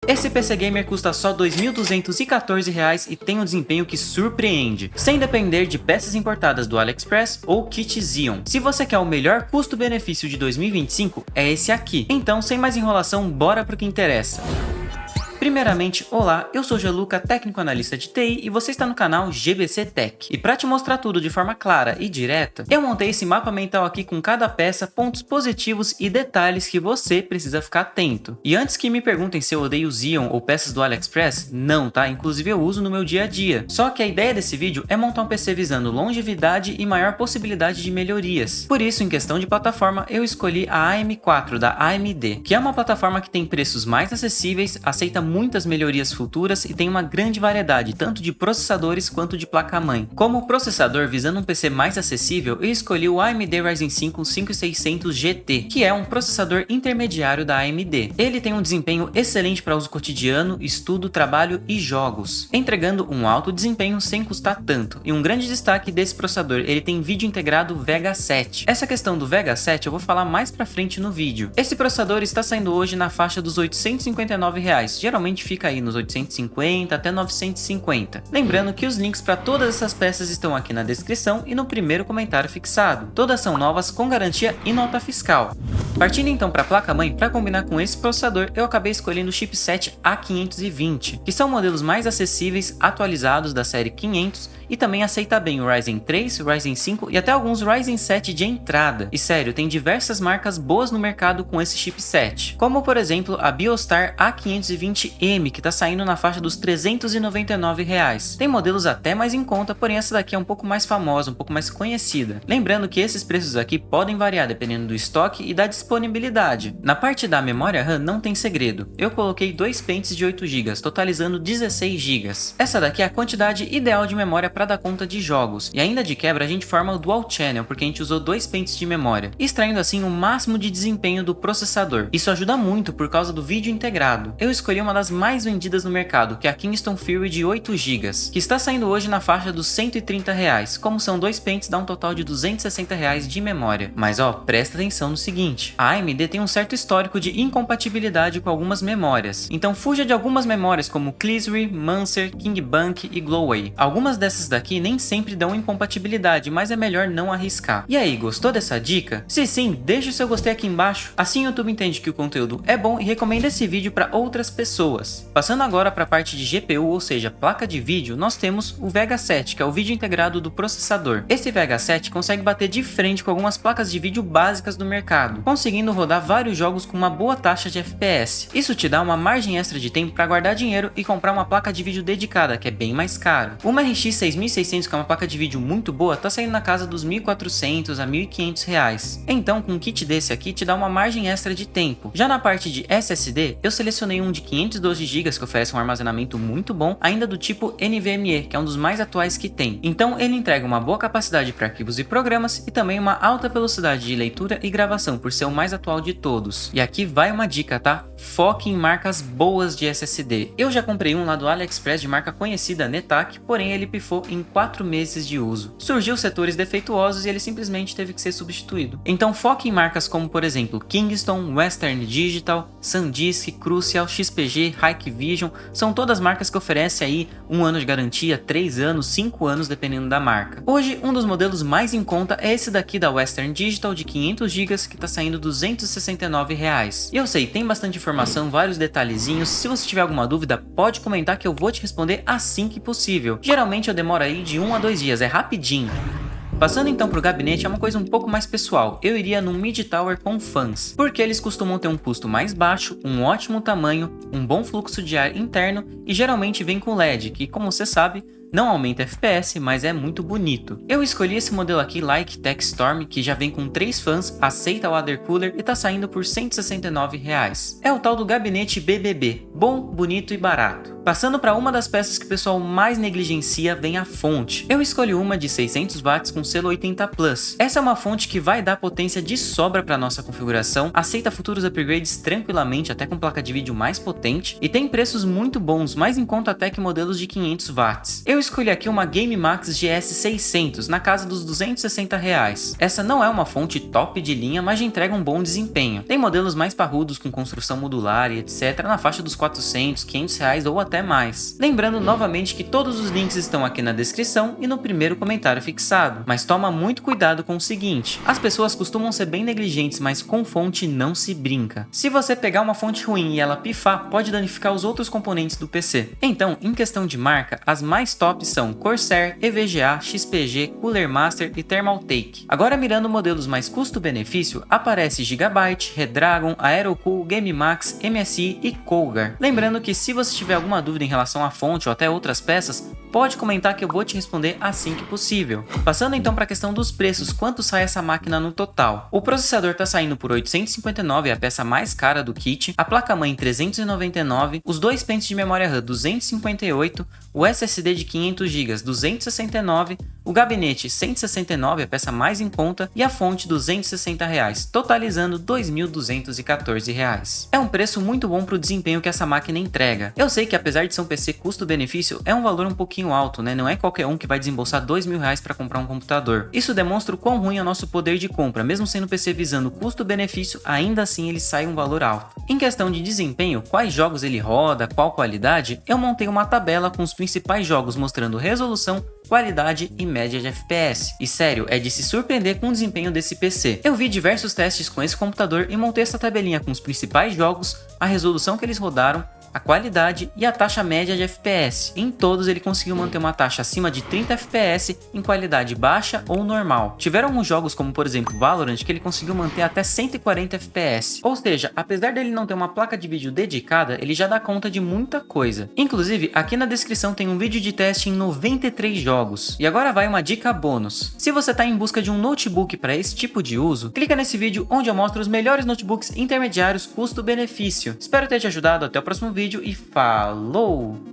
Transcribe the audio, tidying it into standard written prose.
Esse PC Gamer custa só R$ 2.214 e tem um desempenho que surpreende, sem depender de peças importadas do AliExpress ou kit Xeon. Se você quer o melhor custo-benefício de 2025, é esse aqui. Então, sem mais enrolação, bora pro que interessa. Primeiramente, olá, eu sou o Gianluca, técnico analista de TI e você está no canal GBC Tech. E para te mostrar tudo de forma clara e direta, eu montei esse mapa mental aqui com cada peça, pontos positivos e detalhes que você precisa ficar atento. E antes que me perguntem se eu odeio Xeon ou peças do AliExpress, não, tá? Inclusive eu uso no meu dia a dia. Só que a ideia desse vídeo é montar um PC visando longevidade e maior possibilidade de melhorias. Por isso, em questão de plataforma, eu escolhi a AM4 da AMD, que é uma plataforma que tem preços mais acessíveis, aceita muitas melhorias futuras e tem uma grande variedade, tanto de processadores quanto de placa-mãe. Como processador visando um PC mais acessível, eu escolhi o AMD Ryzen 5 5600 GT, que é um processador intermediário da AMD. Ele tem um desempenho excelente para uso cotidiano, estudo, trabalho e jogos, entregando um alto desempenho sem custar tanto. E um grande destaque desse processador, ele tem vídeo integrado Vega 7. Essa questão do Vega 7 eu vou falar mais pra frente no vídeo. Esse processador está saindo hoje na faixa dos R$ 859, geralmente fica aí nos 850 até 950. Lembrando que os links para todas essas peças estão aqui na descrição e no primeiro comentário fixado. Todas são novas com garantia e nota fiscal. Partindo então para a placa-mãe, para combinar com esse processador, eu acabei escolhendo o chipset A520, que são modelos mais acessíveis, atualizados da série 500 e também aceita bem o Ryzen 3, Ryzen 5 e até alguns Ryzen 7 de entrada. E sério, tem diversas marcas boas no mercado com esse chipset, como por exemplo a Biostar A520M, que tá saindo na faixa dos R$ 399. Tem modelos até mais em conta, porém essa daqui é um pouco mais famosa, um pouco mais conhecida. Lembrando que esses preços aqui podem variar dependendo do estoque e da disponibilidade. Na parte da memória RAM não tem segredo, eu coloquei dois pentes de 8 GB, totalizando 16 GB. Essa daqui é a quantidade ideal de memória para dar conta de jogos, e ainda de quebra a gente forma o Dual Channel, porque a gente usou dois pentes de memória, extraindo assim o máximo de desempenho do processador. Isso ajuda muito por causa do vídeo integrado. Eu escolhi uma das mais vendidas no mercado, que é a Kingston Fury de 8 GB, que está saindo hoje na faixa dos R$ 130. Como são dois pentes, dá um total de R$ 260 de memória. Mas ó, presta atenção no seguinte, a AMD tem um certo histórico de incompatibilidade com algumas memórias, então fuja de algumas memórias como Cleasry, Mancer, Kingbank e Gloway. Algumas dessas daqui nem sempre dão incompatibilidade, mas é melhor não arriscar. E aí, gostou dessa dica? Se sim, deixa o seu gostei aqui embaixo, assim o YouTube entende que o conteúdo é bom e recomenda esse vídeo para outras pessoas. Passando agora para a parte de GPU, ou seja, placa de vídeo, nós temos o Vega 7, que é o vídeo integrado do processador. Esse Vega 7 consegue bater de frente com algumas placas de vídeo básicas do mercado, conseguindo rodar vários jogos com uma boa taxa de FPS. Isso te dá uma margem extra de tempo para guardar dinheiro e comprar uma placa de vídeo dedicada, que é bem mais caro. Uma RX 6600, que é uma placa de vídeo muito boa, tá saindo na casa dos R$ 1.400 a R$ 1.500. Então, com um kit desse aqui, te dá uma margem extra de tempo. Já na parte de SSD, eu selecionei um de 512 GB, que oferece um armazenamento muito bom, ainda do tipo NVMe, que é um dos mais atuais que tem. Então, ele entrega uma boa capacidade para arquivos e programas e também uma alta velocidade de leitura e gravação, por ser o mais atual de todos. E aqui vai uma dica, tá? Foque em marcas boas de SSD. Eu já comprei um lá do AliExpress de marca conhecida, Netak, porém ele pifou em 4 meses de uso. Surgiu setores defeituosos e ele simplesmente teve que ser substituído. Então foque em marcas como, por exemplo, Kingston, Western Digital, SanDisk, Crucial, XPG, Hikvision, são todas marcas que oferecem aí 1 ano de garantia, 3 anos, 5 anos dependendo da marca. Hoje, um dos modelos mais em conta é esse daqui da Western Digital de 500 GB, que tá saindo R$ 269. E eu sei, tem bastante informação, vários detalhezinhos, se você tiver alguma dúvida, pode comentar que eu vou te responder assim que possível. Geralmente eu demoro aí de 1 a 2 dias, é rapidinho. Passando então para o gabinete, é uma coisa um pouco mais pessoal. Eu iria num Mid Tower com fãs, porque eles costumam ter um custo mais baixo, um ótimo tamanho, um bom fluxo de ar interno e geralmente vem com LED, que como você sabe, não aumenta FPS, mas é muito bonito. Eu escolhi esse modelo aqui, Like Tech Storm, que já vem com 3 fãs, aceita water cooler e tá saindo por R$ 169. É o tal do gabinete BBB, bom, bonito e barato. Passando para uma das peças que o pessoal mais negligencia, vem a fonte. Eu escolhi uma de 600 watts com selo 80+. Essa é uma fonte que vai dar potência de sobra para nossa configuração, aceita futuros upgrades tranquilamente, até com placa de vídeo mais potente, e tem preços muito bons, mais em conta até que modelos de 500 watts. Eu Eu escolhi aqui uma GameMax GS 600 na casa dos R$260. Essa não é uma fonte top de linha, mas já entrega um bom desempenho. Tem modelos mais parrudos com construção modular e etc. na faixa dos R$400, R$500 ou até mais. Lembrando novamente que todos os links estão aqui na descrição e no primeiro comentário fixado, mas toma muito cuidado com o seguinte: as pessoas costumam ser bem negligentes, mas com fonte não se brinca. Se você pegar uma fonte ruim e ela pifar, pode danificar os outros componentes do PC. Então, em questão de marca, as mais tops são Corsair, EVGA, XPG, Cooler Master e Thermaltake. Agora, mirando modelos mais custo-benefício, aparece Gigabyte, Redragon, Aerocool, GameMax, MSI e Colgar. Lembrando que se você tiver alguma dúvida em relação à fonte ou até outras peças, pode comentar que eu vou te responder assim que possível. Passando então para a questão dos preços, quanto sai essa máquina no total? O processador está saindo por R$859, a peça mais cara do kit, a placa-mãe R$399, os dois pentes de memória RAM R$258, o SSD de 500 GB R$269, o gabinete R$169, a peça mais em conta, e a fonte R$260, totalizando R$2.214. É um preço muito bom para o desempenho que essa máquina entrega. Eu sei que apesar de ser um PC custo-benefício, é um valor um pouquinho alto, né? Não é qualquer um que vai desembolsar R$2.000 para comprar um computador. Isso demonstra o quão ruim é o nosso poder de compra. Mesmo sendo PC visando custo-benefício, ainda assim ele sai um valor alto. Em questão de desempenho, quais jogos ele roda, qual qualidade, eu montei uma tabela com os principais jogos mostrando resolução, qualidade e média de FPS. E sério, é de se surpreender com o desempenho desse PC. Eu vi diversos testes com esse computador e montei essa tabelinha com os principais jogos, a resolução que eles rodaram, a qualidade e a taxa média de FPS. Em todos ele conseguiu manter uma taxa acima de 30 FPS em qualidade baixa ou normal. Tiveram alguns jogos como por exemplo Valorant que ele conseguiu manter até 140 FPS. Ou seja, apesar dele não ter uma placa de vídeo dedicada, ele já dá conta de muita coisa. Inclusive, aqui na descrição tem um vídeo de teste em 93 jogos. E agora vai uma dica bônus. Se você está em busca de um notebook para esse tipo de uso, clica nesse vídeo onde eu mostro os melhores notebooks intermediários custo-benefício. Espero ter te ajudado, até o próximo vídeo e falou!